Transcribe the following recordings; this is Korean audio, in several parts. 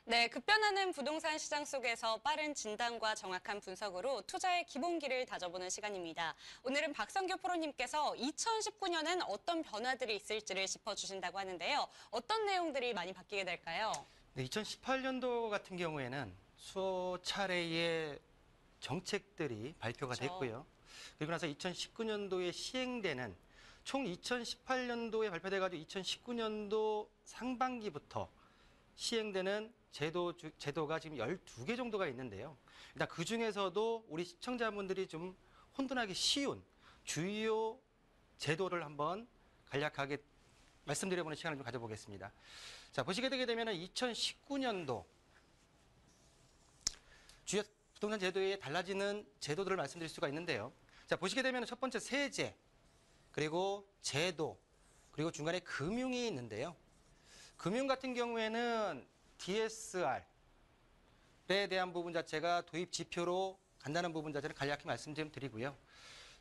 네, 급변하는 부동산 시장 속에서 빠른 진단과 정확한 분석으로 투자의 기본기를 다져보는 시간입니다. 오늘은 박성규 프로님께서 2019년엔 어떤 변화들이 있을지를 짚어주신다고 하는데요. 어떤 내용들이 많이 바뀌게 될까요? 네, 2018년도 같은 경우에는 수차례의 정책들이 발표가 그렇죠. 됐고요. 그리고 나서 2019년도에 시행되는 총 2018년도에 발표돼가지고 2019년도 상반기부터 시행되는 제도가 지금 12개 정도가 있는데요. 일단 그 중에서도 우리 시청자분들이 좀 혼돈하기 쉬운 주요 제도를 한번 간략하게 말씀드려보는 시간을 좀 가져보겠습니다. 자, 보시게 되게 되면 2019년도 주요 부동산 제도에 달라지는 제도들을 말씀드릴 수가 있는데요. 자, 보시게 되면 첫 번째 세제, 그리고 제도, 그리고 중간에 금융이 있는데요. 금융 같은 경우에는 DSR에 대한 부분 자체가 도입 지표로 간다는 부분 자체를 간략히 말씀 좀 드리고요.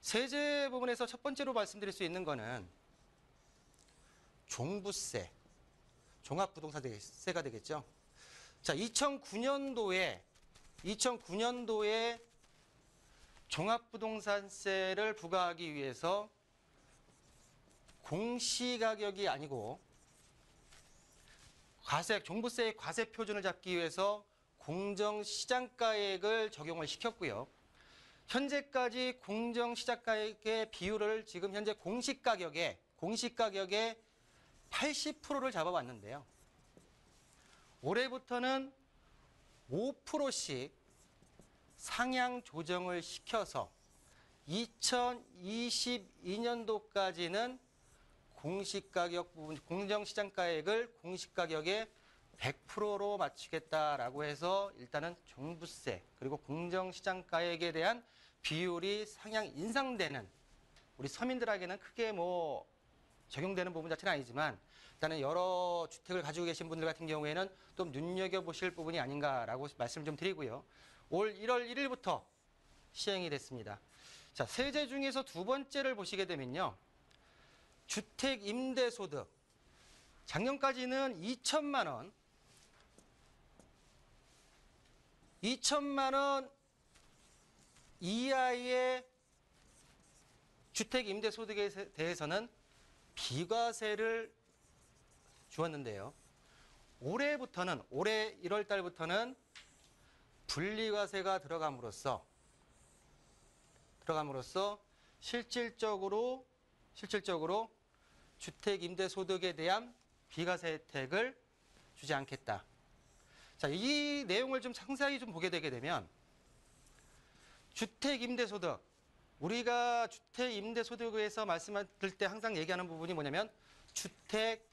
세제 부분에서 첫 번째로 말씀드릴 수 있는 거는 종부세, 종합부동산세가 되겠죠. 자, 2009년도에 종합부동산세를 부과하기 위해서 공시가격이 아니고 종부세의 과세 표준을 잡기 위해서 공정시장가액을 적용을 시켰고요. 현재까지 공정시장가액의 비율을 지금 현재 공시가격에 80%를 잡아왔는데요. 올해부터는 5%씩 상향 조정을 시켜서 2022년도까지는 공시가격 부분, 공정시장가액을 공시가격의 100%로 맞추겠다라고 해서 일단은 종부세 그리고 공정시장가액에 대한 비율이 상향 인상되는 우리 서민들에게는 크게 적용되는 부분 자체는 아니지만 일단은 여러 주택을 가지고 계신 분들 같은 경우에는 좀 눈여겨보실 부분이 아닌가라고 말씀을 좀 드리고요. 올 1월 1일부터 시행이 됐습니다. 자, 세제 중에서 두 번째를 보시게 되면요. 주택 임대소득. 작년까지는 2천만 원 이하의 주택 임대소득에 대해서는 비과세를 주었는데요. 올해 1월 달부터는 분리과세가 들어감으로써 실질적으로 주택 임대소득에 대한 비과세 혜택을 주지 않겠다. 자, 이 내용을 좀 상세히 좀 보게 되게 되면 주택 임대소득, 우리가 주택 임대소득에서 말씀드릴 때 항상 얘기하는 부분이 뭐냐면 주택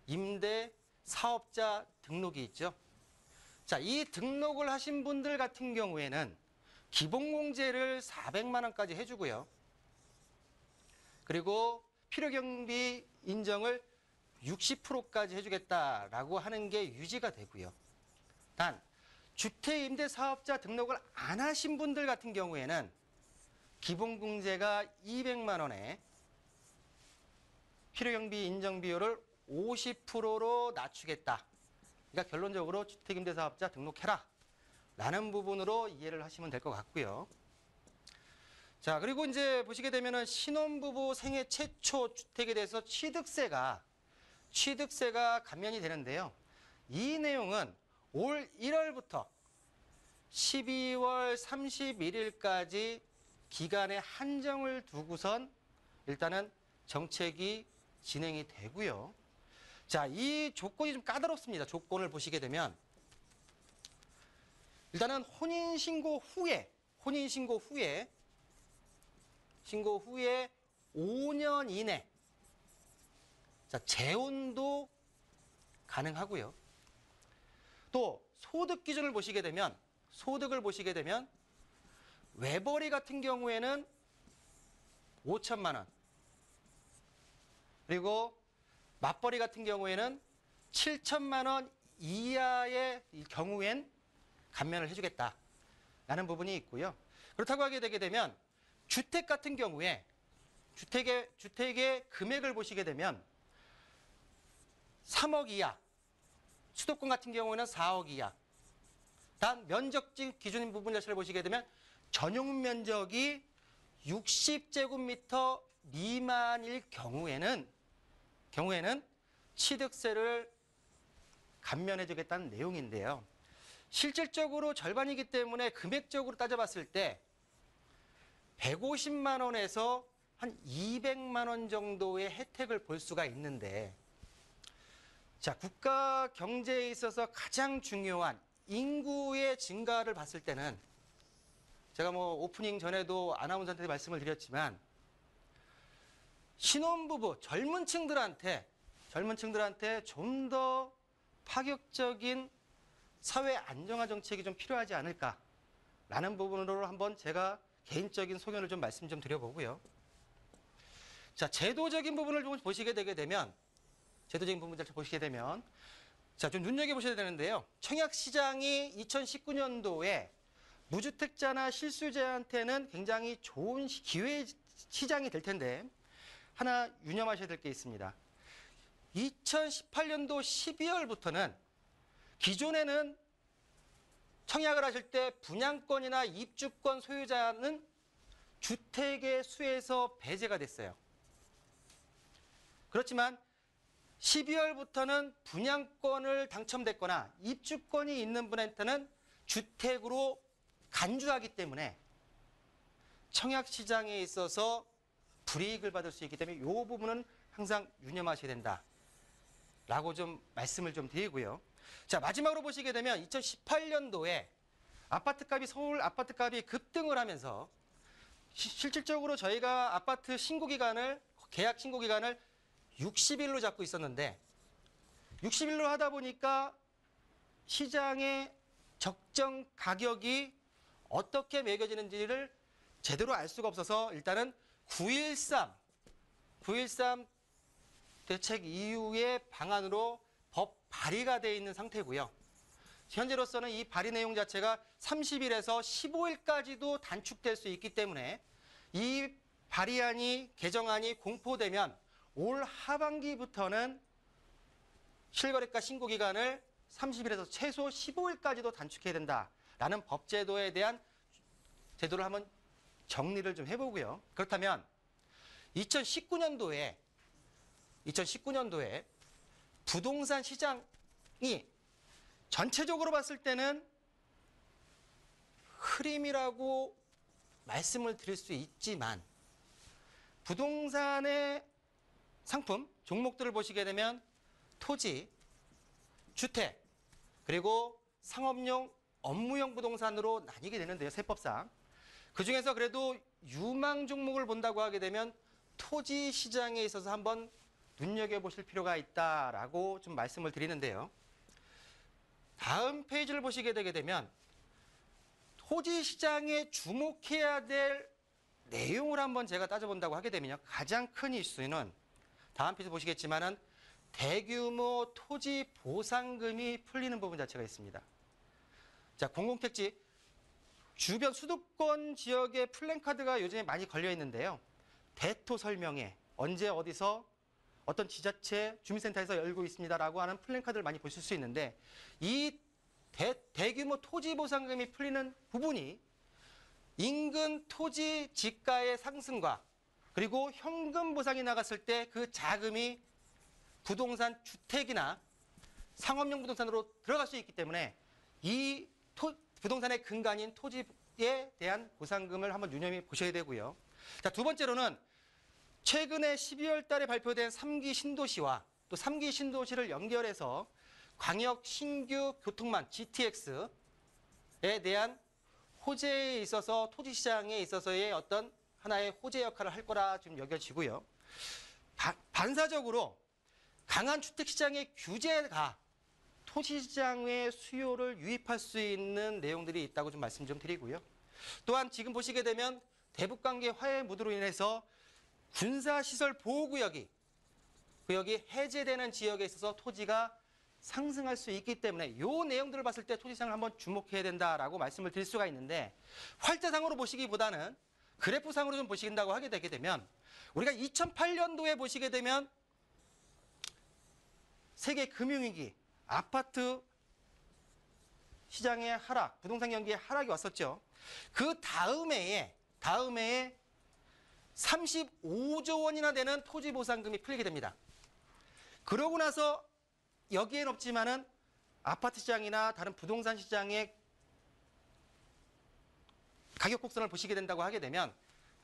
임대 사업자 등록이 있죠. 자, 이 등록을 하신 분들 같은 경우에는 기본공제를 400만 원까지 해주고요. 그리고 필요경비 인정을 60%까지 해주겠다라고 하는 게 유지가 되고요. 단 주택임대사업자 등록을 안 하신 분들 같은 경우에는 기본공제가 200만 원에 필요경비 인정 비율을 50%로 낮추겠다. 그러니까 결론적으로 주택임대사업자 등록해라 라는 부분으로 이해를 하시면 될 것 같고요. 자, 그리고 이제 보시게 되면은 신혼부부 생애 최초 주택에 대해서 취득세가 감면이 되는데요. 이 내용은 올 1월부터 12월 31일까지 기간에 한정을 두고선 일단은 정책이 진행이 되고요. 자, 이 조건이 좀 까다롭습니다. 조건을 보시게 되면 일단은 혼인신고 후에 5년 이내, 자, 재혼도 가능하고요. 또 소득 기준을 보시게 되면 외벌이 같은 경우에는 5천만 원, 그리고 맞벌이 같은 경우에는 7천만 원 이하의 경우엔 감면을 해주겠다라는 부분이 있고요. 그렇다고 하게 되게 되면 주택 같은 경우에 주택의 금액을 보시게 되면 3억 이하, 수도권 같은 경우에는 4억 이하. 단 면적지 기준 부분 자체를 보시게 되면 전용 면적이 60제곱미터 미만일 경우에는 취득세를 감면해 주겠다는 내용인데요. 실질적으로 절반이기 때문에 금액적으로 따져봤을 때 150만 원에서 한 200만 원 정도의 혜택을 볼 수가 있는데, 자, 국가 경제에 있어서 가장 중요한 인구의 증가를 봤을 때는 제가 뭐 오프닝 전에도 아나운서한테 말씀을 드렸지만 신혼부부, 젊은 층들한테 좀 더 파격적인 사회 안정화 정책이 좀 필요하지 않을까라는 부분으로 한번 제가 개인적인 소견을 좀 말씀 좀 드려보고요. 자, 제도적인 부분을 좀 보시게 되면 자, 좀 눈여겨보셔야 되는데요. 청약시장이 2019년도에 무주택자나 실수요자한테는 굉장히 좋은 기회 시장이 될 텐데 하나 유념하셔야 될 게 있습니다. 2018년도 12월부터는 기존에는 청약을 하실 때 분양권이나 입주권 소유자는 주택의 수에서 배제가 됐어요. 그렇지만 12월부터는 분양권을 당첨됐거나 입주권이 있는 분한테는 주택으로 간주하기 때문에 청약시장에 있어서 불이익을 받을 수 있기 때문에 이 부분은 항상 유념하셔야 된다라고 좀 말씀을 좀 드리고요. 자, 마지막으로 보시게 되면 2018년도에 서울 아파트값이 급등을 하면서 실질적으로 저희가 아파트 계약 신고 기간을 60일로 잡고 있었는데 60일로 하다 보니까 시장의 적정 가격이 어떻게 매겨지는지를 제대로 알 수가 없어서 일단은 9.13 대책 이후의 방안으로 법 발의가 되어 있는 상태고요. 현재로서는 이 발의 내용 자체가 30일에서 15일까지도 단축될 수 있기 때문에 이 발의안이 개정안이 공포되면 올 하반기부터는 실거래가 신고 기간을 30일에서 최소 15일까지도 단축해야 된다라는 법제도에 대한 제도를 한번 정리를 좀 해보고요. 그렇다면 2019년도에 부동산 시장이 전체적으로 봤을 때는 흐림이라고 말씀을 드릴 수 있지만 부동산의 상품 종목들을 보시게 되면 토지, 주택, 그리고 상업용, 업무용 부동산으로 나뉘게 되는데요. 세법상. 그중에서 그래도 유망 종목을 본다고 하게 되면 토지 시장에 있어서 한번 눈여겨보실 필요가 있다라고 좀 말씀을 드리는데요. 다음 페이지를 보시게 되게 되면 토지 시장에 주목해야 될 내용을 한번 제가 따져본다고 하게 되면요. 가장 큰 이슈는 다음 페이지 보시겠지만은 대규모 토지 보상금이 풀리는 부분 자체가 있습니다. 자, 공공택지 주변 수도권 지역의 플랜카드가 요즘에 많이 걸려 있는데요. 대토 설명회, 언제 어디서 어떤 지자체 주민센터에서 열고 있습니다라고 하는 플랜카드를 많이 보실 수 있는데 이 대규모 토지 보상금이 풀리는 부분이 인근 토지 지가의 상승과 그리고 현금 보상이 나갔을 때 그 자금이 부동산 주택이나 상업용 부동산으로 들어갈 수 있기 때문에 이 부동산의 근간인 토지에 대한 보상금을 한번 유념해 보셔야 되고요. 자, 두 번째로는 최근에 12월 달에 발표된 3기 신도시와 또 3기 신도시를 연결해서 광역 신규 교통망 GTX에 대한 호재에 있어서 토지 시장에 있어서의 어떤 하나의 호재 역할을 할 거라 지금 여겨지고요. 반사적으로 강한 주택 시장의 규제가 토지 시장의 수요를 유입할 수 있는 내용들이 있다고 좀 말씀 좀 드리고요. 또한 지금 보시게 되면 대북관계 화해 무드로 인해서 군사시설 보호구역이 해제되는 지역에 있어서 토지가 상승할 수 있기 때문에 이 내용들을 봤을 때 토지시장을 한번 주목해야 된다라고 말씀을 드릴 수가 있는데 활자상으로 보시기보다는 그래프상으로 좀 보신다고 하게 되게 되면 우리가 2008년도에 보시게 되면 세계 금융위기 아파트 시장의 하락, 부동산 경기의 하락이 왔었죠. 그 다음 해에 35조 원이나 되는 토지 보상금이 풀리게 됩니다. 그러고 나서 여기엔 없지만은 아파트 시장이나 다른 부동산 시장의 가격 곡선을 보시게 된다고 하게 되면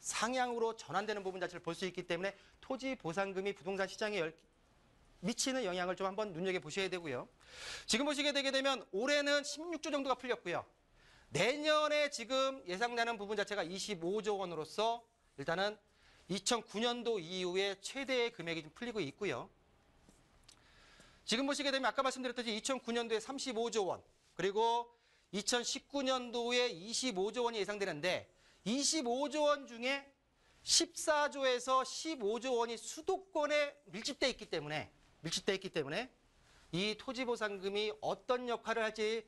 상향으로 전환되는 부분 자체를 볼 수 있기 때문에 토지 보상금이 부동산 시장에 미치는 영향을 좀 한번 눈여겨보셔야 되고요. 지금 보시게 되게 되면 올해는 16조 정도가 풀렸고요. 내년에 지금 예상되는 부분 자체가 25조 원으로서 일단은 2009년도 이후에 최대의 금액이 좀 풀리고 있고요. 지금 보시게 되면 아까 말씀드렸듯이 2009년도에 35조 원, 그리고 2019년도에 25조 원이 예상되는데 25조 원 중에 14조에서 15조 원이 수도권에 밀집돼 있기 때문에 이 토지보상금이 어떤 역할을 할지,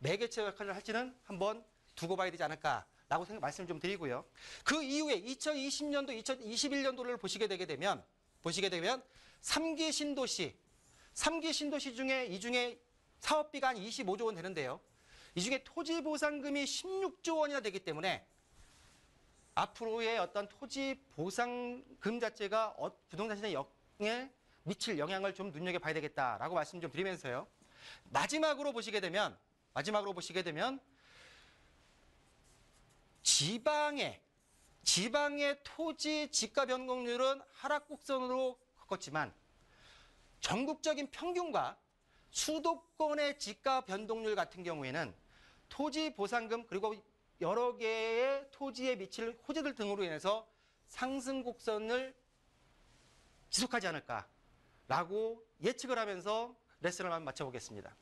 매개체 역할을 할지는 한번 두고 봐야 되지 않을까라고 말씀을 좀 드리고요. 그 이후에 2020년도, 2021년도를 보시게 되면 3기 신도시 중에 이 중에 사업비가 한 25조 원 되는데요. 이 중에 토지보상금이 16조 원이나 되기 때문에 앞으로의 어떤 토지보상금 자체가 부동산 시장에 미칠 영향을 좀 눈여겨봐야 되겠다라고 말씀 좀 드리면서요. 마지막으로 보시게 되면 지방의 토지 지가 변동률은 하락 곡선으로 걷었지만 전국적인 평균과 수도권의 지가 변동률 같은 경우에는 토지 보상금 그리고 여러 개의 토지에 미칠 호재들 등으로 인해서 상승 곡선을 지속하지 않을까라고 예측을 하면서 레슨을 한번 마쳐보겠습니다.